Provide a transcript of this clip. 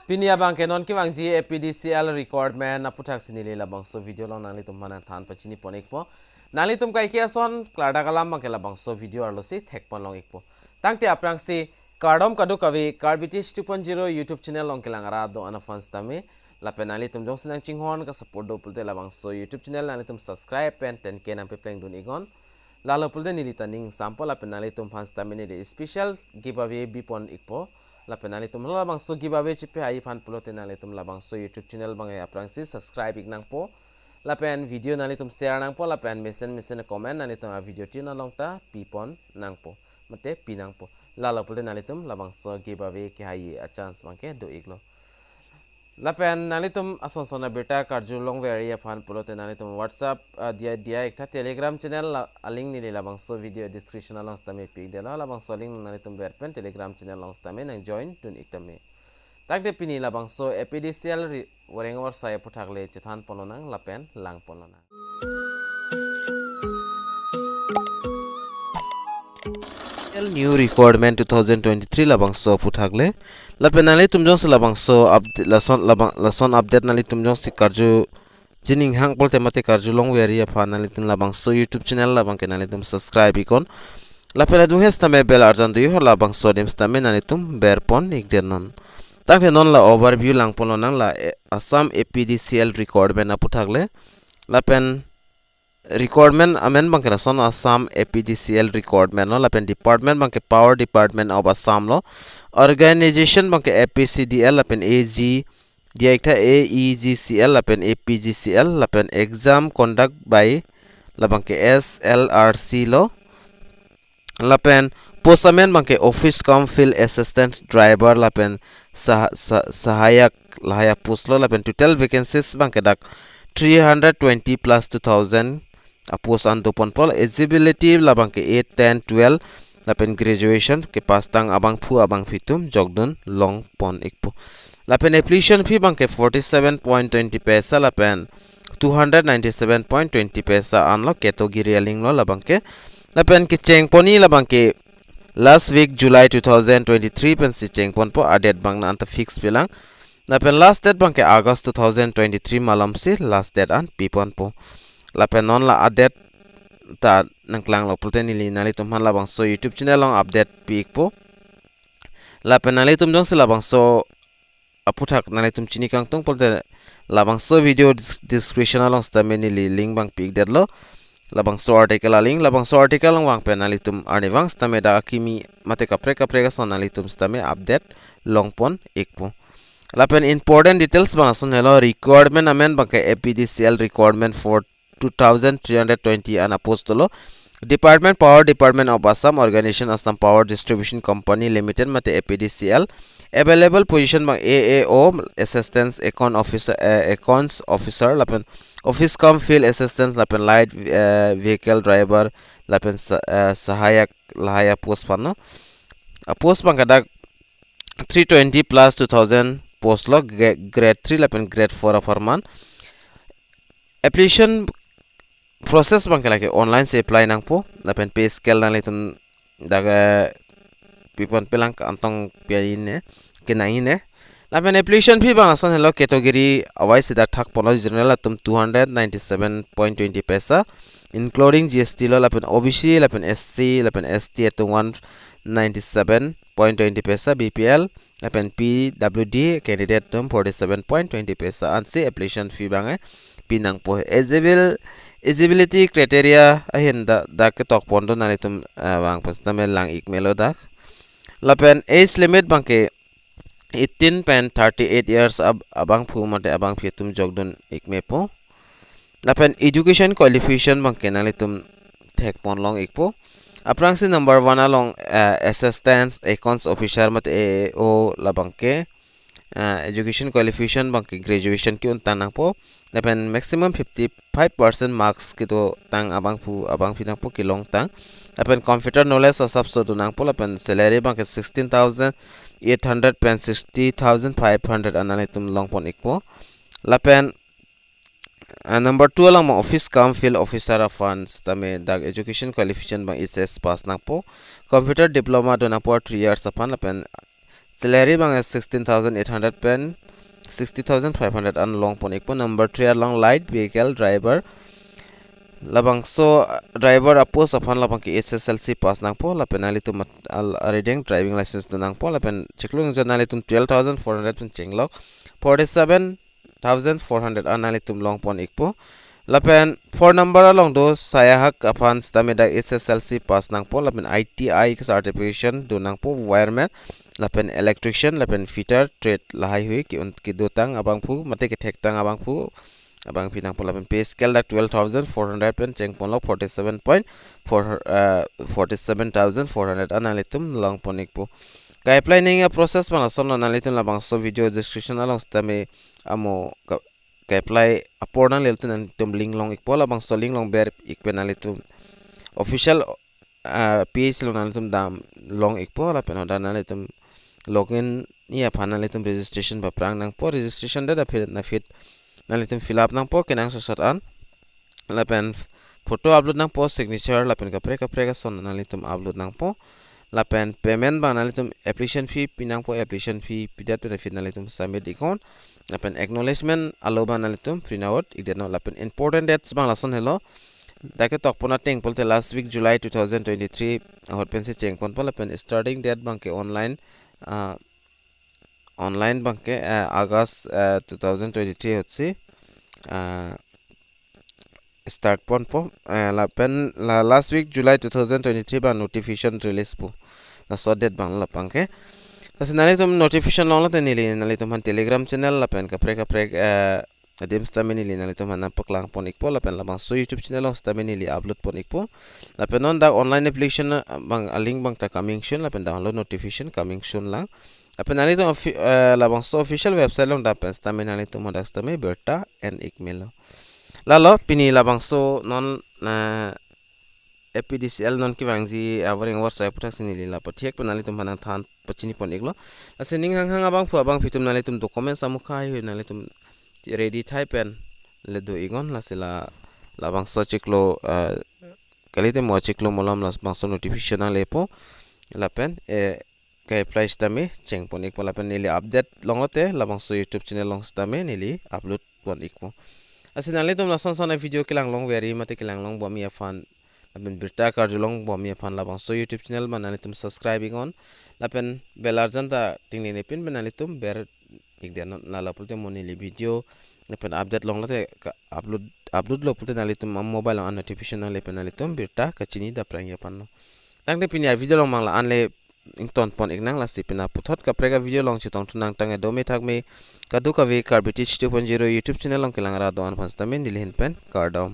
Pinia bangke non ki bang ji APDCL Recruitment APHUTHAK sinili labangso video long nangli tum mana than pachini ponik po nangli tum kai kia son klada kalam bangke labangso video arlosi thek pon long ikpo tangte aprang si KARDOM kadu kavi Karbitis 2.0 YouTube channel long kilangara do ana fans tami lapen nangli tum jong sinang chinghon ka support do pulte labangso YouTube channel nangli tum subscribe pen 10k nang pepleng dun igon lalo pulte nilita ning sample lapen nangli tum fans tami ni special giveaway bipon ikpo lapen nali tum labangso giveaway chipe ai fan pulote nali tum labangso YouTube channel bangai aprang si subscribe nang po lapen video nali tum share nang po lapen mesen comment nali tum video tina longta pipon nang po mate pinang po lalo pulote nali tum labangso giveaway ki hai a chance bangke do iglo lapen nali tum ason sona beta karjulong very fan pulote nali tum WhatsApp dia ekta Telegram channel link ni labangso video description along stame pik de labangso link nali tum berpen Telegram channel long stame nang join tun iktame takde pini labangso APDCL VORENG AWARSAI APHUTHAK chethan pononang lapen lang pononang new recruitment 2023 labangso APHUTHAK lapen nali tum jong labangso lason update nali tum jong sikarju jining hang polte mate karju long weria pha nali tum labangso YouTube channel labang ke nali tum subscribe ikon lapen adu hes tame bel arjan du ho labangso dem stame nali tum berpon ikdenon takte non la overview lang pononang la Assam APDCL Recruitment APHUTHAK lapen Recruitment amen bangke son Assam APDCL Recruitment lo lapen department bangke power department of Assam lo organization bangke APCDL lapen AG dia ekta AEGCL lapen APGCL lapen exam conduct by labangke SLRC lo lapen postamen bangke office cum field assistant driver lapen sahayak lahayak post lo lapen total vacancies bangke dak 320 plus 2000 post antupon pol eligibility labangke 8 10 12 lapen graduation ke pastang abang fitum jogdun long pon ikpu lapen application fee bangke 47.20 paisa lapen 297.20 paisa unlock category link lo labangke lapen ke chengponi labangke last week July 2023 pen si chengpon po adet bang na anta fix bilang lapen last date bangke August 2023 malam si last date an pipon po lapen non la adet ta nangklang lo pulte nili nali tum han labangso YouTube channel long update pik po lapen nali tum jong si labangso APHUTHAK nali tum chini kang tung pulte labangso video description along stame nili link bang pik det lo labangso article link labangso article long wang pen nali tum arnivang stame da kimi mate kapre ga son nali tum stame update long pon ikpo lapen important details banason hello requirement amen bangke APDCL requirement for 2320 an apostolo department power department of Assam organization Assam Power Distribution Company Limited mate APDCL available position bang AAO assistance accounts officer lapen office cum field assistance lapen light vehicle driver lapen sahayak lahaya post pano post bang kada 320 plus 2000 post log grade 3 lapen grade 4 aparman application process bangke lagi online se apply nang po lapen pay scale nang litun daga pipon pelang antong piaine kenaine lapen application fee bang asan hello category awai sida thak pono general atum 297.20 paisa including GST lo lapen OBC lapen SC lapen ST at 197.20 paisa BPL lapen PWD candidate tum 47.20 paisa ansi application fee bang pinang po eligibility criteria ahin da ke tok pondo nali tum bang postame lang ikmelo dak lapen age limit bangke 18.38 years abang phu mate abang phitum jogdon ikme po lapen education qualification bangke nali tum thek pon long ikpo aprang si number 1 along assistant accounts officer mate AO labangke education qualification bangke graduation ki untang nang po lapen maximum 55% marks kito tang abang pinang po kilong tang lapen computer knowledge asap so dunang po lapen salary bangke 16,800 pen 60,500 anani tum long pon ikpo lapen number 2 lang office cum field officer of funds tame dag education qualification bang SS pass nang po computer diploma do nang po 3 years apan lapen salary bang 16,800 pen 60,500 an long pon ikpo. Number 3 along light vehicle driver labangso driver apos aphan labang ki SSLC pass nang po lapen alitum reading driving license nang po lapen chiklung janalitum 12,400 pen chenglok 47,400 analitum long pon ikpo lapen 4 number along do sayahak aphan stameda SSLC pass nang po lapen ITI certification do nang po wireman lapen electrician lapen fitter trade lahai hui ki dotang abang pu mate ki thek tang abang pu abang pinang po lapen pay scale da 12,400 pen cheng pon lok 47,400 analitum long pon ikpo ka apply ninga process bang son analitum labang so video description along stame amo ka apply aporna leltun analitum link long ikpo labang so link long ber ikpenalitum official page long analitum dam long ikpo lapen odan analitum login ia panalitum registration ba prang nang po registration da phir na fit nalitum fill up nang po kenang sosat an lapen photo upload nang po signature lapen kapre ka son nalitum upload nang po lapen payment ba nalitum application fee pinang po application fee pidat pe fit nalitum submit ikon lapen acknowledgement aloba nalitum print out ideno lapen important dates bang lason hello dake tok pona teng polte last week July 2023 hot pensi cheng pon po lapen starting date bang ke online online banke August 2023 হচ্ছে start pon po lapen last week July 2023 ba notification release po na so date bang la pangke tas nali tum notification long la tenili nali tum han telegram channel lapen kapre adim stamini li nali tum han paklang pon ikpo lapen labang so YouTube channel long stamini li upload pon ikpo lapen on da online application bang link bang ta coming soon lapen download notification coming soon lang lapen nali tum labang so official website long da pen stamini nali tum modak stami berta and ikmelo lalo pini labang so non APDCL non ki wangji awering AWARSAI APHUTHAK sinili la pathiek penali tum hanang than pachini pon iglo asening hang abang pu abang fitum nali tum document samukai hui nali tum ready type pen le do igon la sila labang so chiklo kalite mo chiklo molam las bang so notification ale po lapen kai price tame cheng pon ik lapen nili update longote labang so YouTube channel long stame nili upload pon ikpo asinali tum lason son video kilang long very mate kilang long bomi afan lapen berta karjulong bomi afan labang so YouTube channel manali tum subscribing on lapen belarjan ta tingni nepin manali tum ber ikden nala pulte monili video lapen update long late upload lo pulte nali tum mobile on notification nali penali tum berta kachini da prang yapan no tang de pinya video long mangla anle ington pon ignang la sipina puthot ka prega video long chitong tunang tang dome thakme kadu ka ve Karbi 2.0 YouTube channel long kilang ra do an phans tamen dilhin pen KARDOM